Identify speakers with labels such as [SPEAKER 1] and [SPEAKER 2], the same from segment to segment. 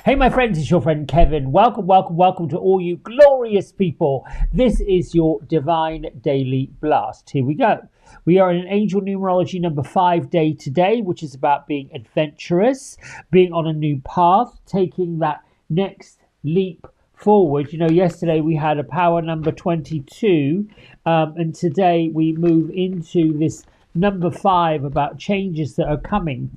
[SPEAKER 1] Hey, my friends, it's your friend Kevin. Welcome to all you glorious people. This is your Divine Daily Blast. Here we go. We are in angel numerology number 5 day today, which is about being adventurous, being on a new path, taking that next leap forward. You know, yesterday we had a power number 22, and today we move into this number 5 about changes that are coming.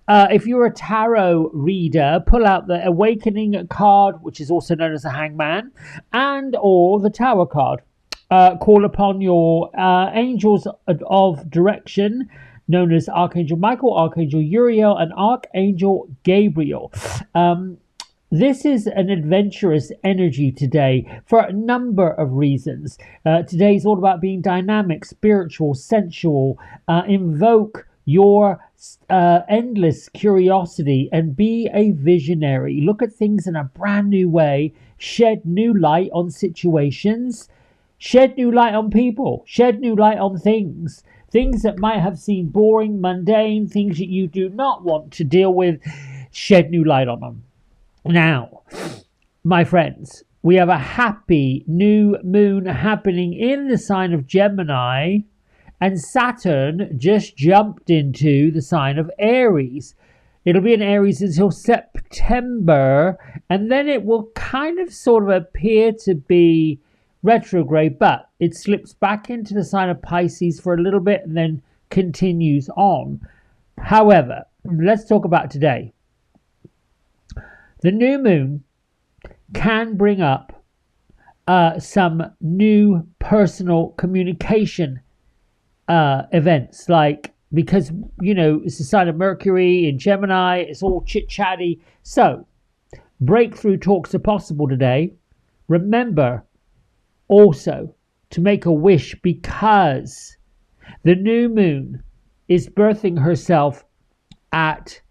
[SPEAKER 1] If you're a tarot reader, pull out the Awakening card, which is also known as the Hangman, and or the Tower card. Call upon your angels of direction, known as Archangel Michael, Archangel Uriel, and Archangel Gabriel. This is an adventurous energy today for a number of reasons. Today is all about being dynamic, spiritual, sensual. Invoke your endless curiosity and be a visionary. Look at things in a brand new way. Shed new light on situations. Shed new light on people. Shed new light on things. Things that might have seemed boring, mundane, things that you do not want to deal with. Shed new light on them. Now, my friends, we have a happy new moon happening in the sign of Gemini, and Saturn just jumped into the sign of Aries. It'll be in Aries until September, and then it will kind of sort of appear to be retrograde, but it slips back into the sign of Pisces for a little bit and then continues on. However, let's talk about today. The new moon can bring up some new personal communication events, like, because, you know, it's the sign of Mercury in Gemini, it's all chit-chatty. So, breakthrough talks are possible today. Remember also to make a wish, because the new moon is birthing herself at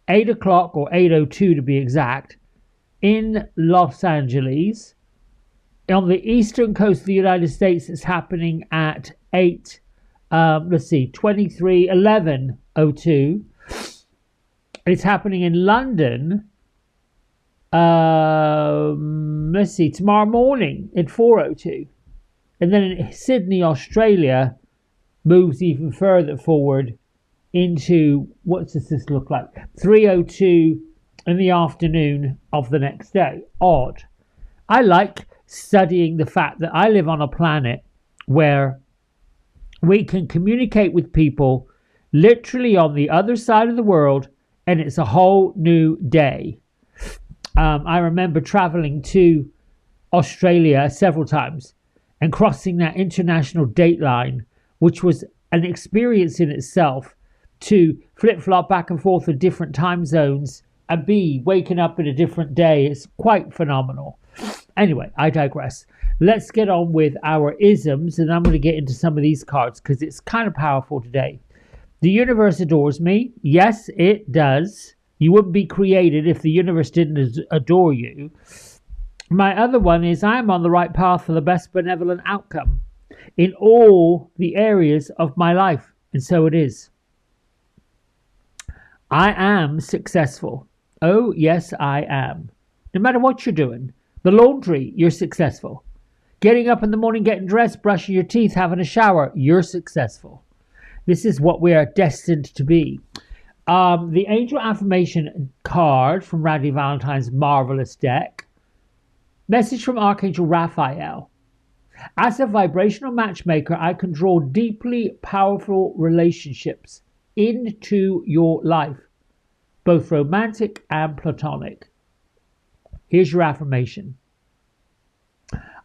[SPEAKER 1] 8 o'clock or 8:02 to be exact, in Los Angeles. On the eastern coast of the United States, it's happening at 11:02. It's happening in London, tomorrow morning at 4:02. And then in Sydney, Australia, moves even further forward into, what does this look like? 3:02 in the afternoon of the next day. Odd. I like studying the fact that I live on a planet where we can communicate with people literally on the other side of the world, and it's a whole new day. I remember traveling to Australia several times and crossing that international date line, which was an experience in itself, to flip-flop back and forth with different time zones and be waking up in a different day. It's quite phenomenal. Anyway, I digress. Let's get on with our isms, and I'm going to get into some of these cards because it's kind of powerful today. The universe adores me. Yes, it does. You wouldn't be created if the universe didn't adore you. My other one is I'm on the right path for the best benevolent outcome in all the areas of my life, and so it is. I am successful. Oh, yes, I am. No matter what you're doing. The laundry, you're successful. Getting up in the morning, getting dressed, brushing your teeth, having a shower, you're successful. This is what we are destined to be. The Angel Affirmation card from Randy Valentine's marvelous deck. Message from Archangel Raphael. As a vibrational matchmaker, I can draw deeply powerful relationships into your life, both romantic and platonic. Here's your affirmation.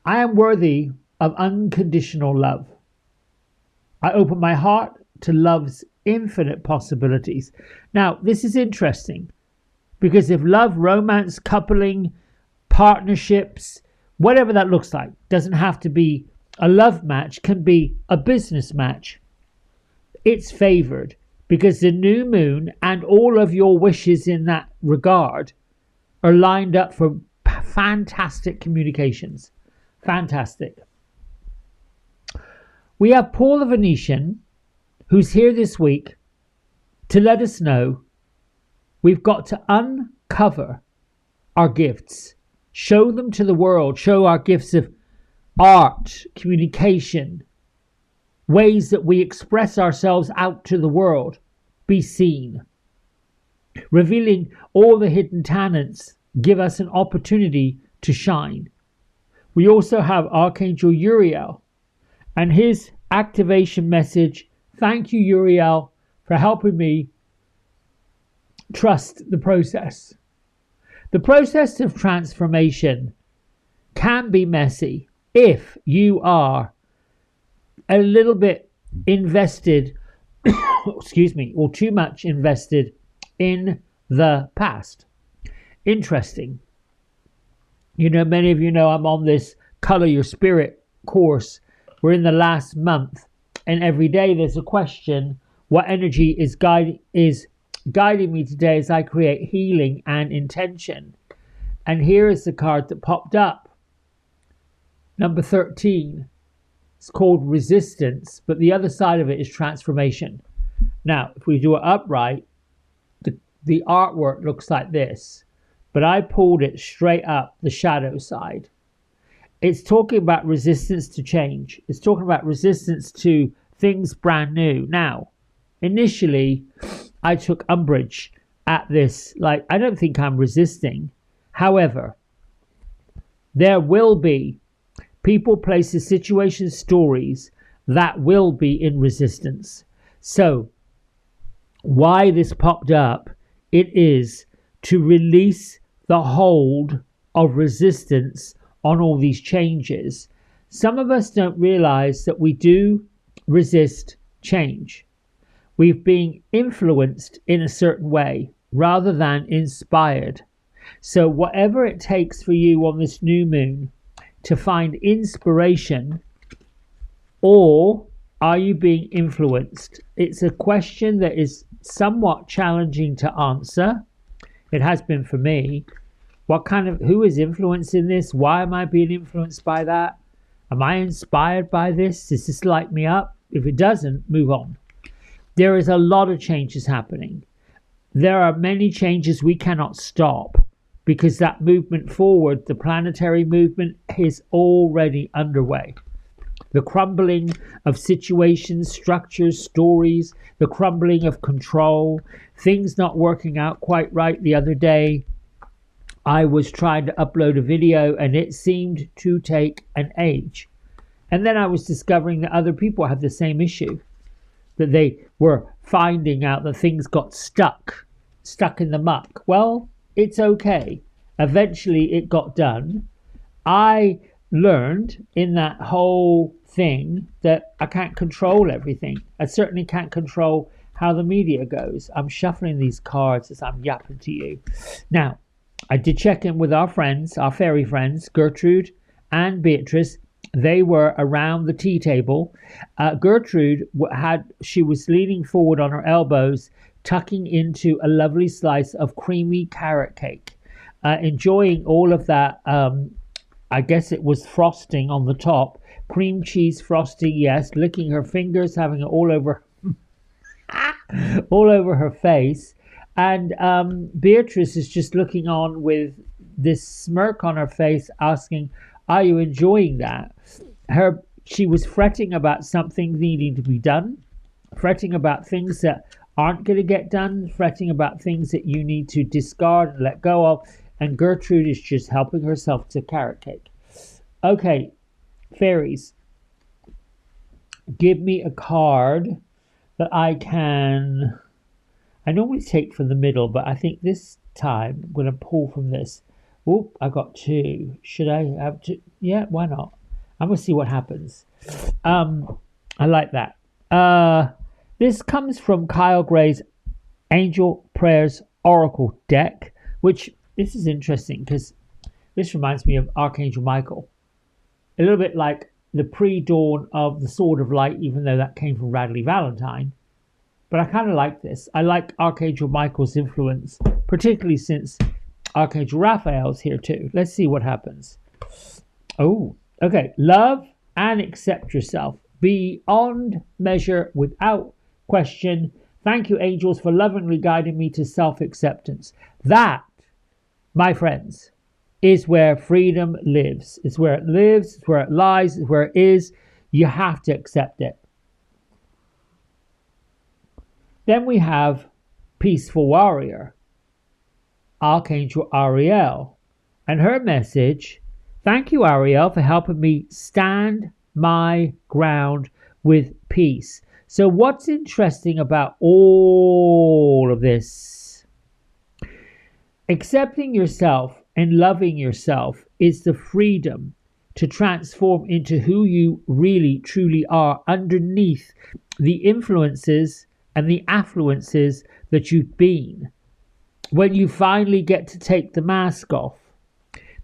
[SPEAKER 1] I am worthy of unconditional love. I open my heart to love's infinite possibilities. Now, this is interesting because if love, romance, coupling, partnerships, whatever that looks like, doesn't have to be a love match, can be a business match. It's favored because the new moon and all of your wishes in that regard are lined up for fantastic communications. Fantastic. We have Paul the Venetian, who's here this week to let us know we've got to uncover our gifts. Show them to the world. Show our gifts of art, communication, ways that we express ourselves out to the world. Be seen. Revealing all the hidden talents give us an opportunity to shine. We also have Archangel Uriel and his activation message. Thank you, Uriel, for helping me trust the process. The process of transformation can be messy if you are a little bit invested, excuse me, or too much invested in the past. Interesting. You know, many of you know I'm on this Color Your Spirit course. We're in the last month, and every day there's a question. What energy is guiding me today as I create healing and intention? And here is the card that popped up. Number 13. It's called Resistance, but the other side of it is transformation. Now, if we do it upright, the artwork looks like this, but I pulled it straight up the shadow side. It's talking about resistance to change. It's talking about resistance to things brand new. Now, initially, I took umbrage at this. Like, I don't think I'm resisting. However, there will be people, places, situations, stories that will be in resistance. So, why this popped up, it is to release the hold of resistance on all these changes. Some of us don't realize that we do resist change. We've been influenced in a certain way rather than inspired. So whatever it takes for you on this new moon to find inspiration, or are you being influenced? It's a question that is somewhat challenging to answer. It has been for me. Who is influencing this? Why am I being influenced by that? Am I inspired by this? Does this light me up? If it doesn't, move on. There is a lot of changes happening. There are many changes we cannot stop because that movement forward, the planetary movement, is already underway. The crumbling of situations, structures, stories, the crumbling of control, things not working out quite right. The other day, I was trying to upload a video and it seemed to take an age. And then I was discovering that other people had the same issue, that they were finding out that things got stuck in the muck. Well, it's okay. Eventually it got done. I learned in that whole thing that I can't control everything. I certainly can't control how the media goes. I'm shuffling these cards as I'm yapping to you. Now, I did check in with our friends, our fairy friends, Gertrude and Beatrice. They were around the tea table. Gertrude she was leaning forward on her elbows, tucking into a lovely slice of creamy carrot cake, enjoying all of that. I guess it was frosting on the top, cream cheese frosting. Yes, licking her fingers, having it all over her face. And Beatrice is just looking on with this smirk on her face, asking, "Are you enjoying that?" She was fretting about something needing to be done, fretting about things that aren't going to get done, fretting about things that you need to discard and let go of. And Gertrude is just helping herself to carrot cake. Okay, fairies, give me a card that I normally take from the middle, but I think this time I'm going to pull from this. Oh, I got two. Should I have two? Yeah, why not? I'm going to see what happens. I like that. This comes from Kyle Gray's Angel Prayers Oracle deck, which this is interesting because this reminds me of Archangel Michael. A little bit like the pre-dawn of the Sword of Light, even though that came from Radley Valentine. But I kind of like this. I like Archangel Michael's influence, particularly since Archangel Raphael's here too. Let's see what happens. Oh, okay. Love and accept yourself beyond measure, without question. Thank you, angels, for lovingly guiding me to self-acceptance. That my friends, is where freedom lives. It's where it lives, it's where it lies, it's where it is. You have to accept it. Then we have Peaceful Warrior, Archangel Ariel. And her message: thank you, Ariel, for helping me stand my ground with peace. So what's interesting about all of this? Accepting yourself and loving yourself is the freedom to transform into who you really truly are underneath the influences and the affluences that you've been. When you finally get to take the mask off.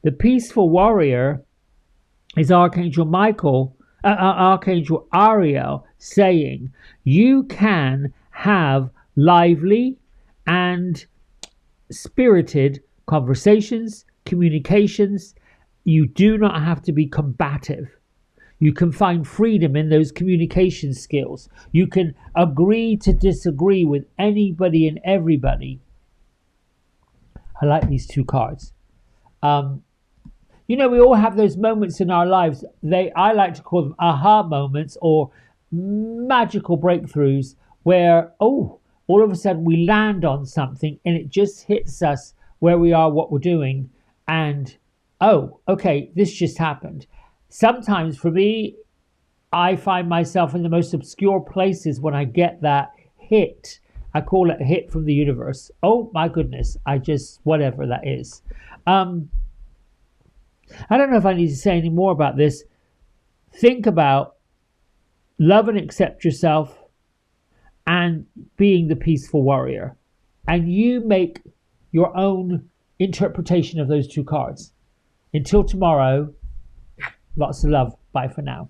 [SPEAKER 1] The Peaceful Warrior is Archangel Ariel saying you can have lively and spirited conversations, communications. You do not have to be combative. You can find freedom in those communication skills. You can agree to disagree with anybody and everybody. I like these two cards. You know, we all have those moments in our lives. I like to call them aha moments or magical breakthroughs where, all of a sudden we land on something and it just hits us where we are, what we're doing. And, okay, this just happened. Sometimes for me, I find myself in the most obscure places when I get that hit. I call it a hit from the universe. Oh my goodness, whatever that is. I don't know if I need to say any more about this. Think about love and accept yourself and being the peaceful warrior. And you make your own interpretation of those two cards. Until tomorrow, lots of love. Bye for now.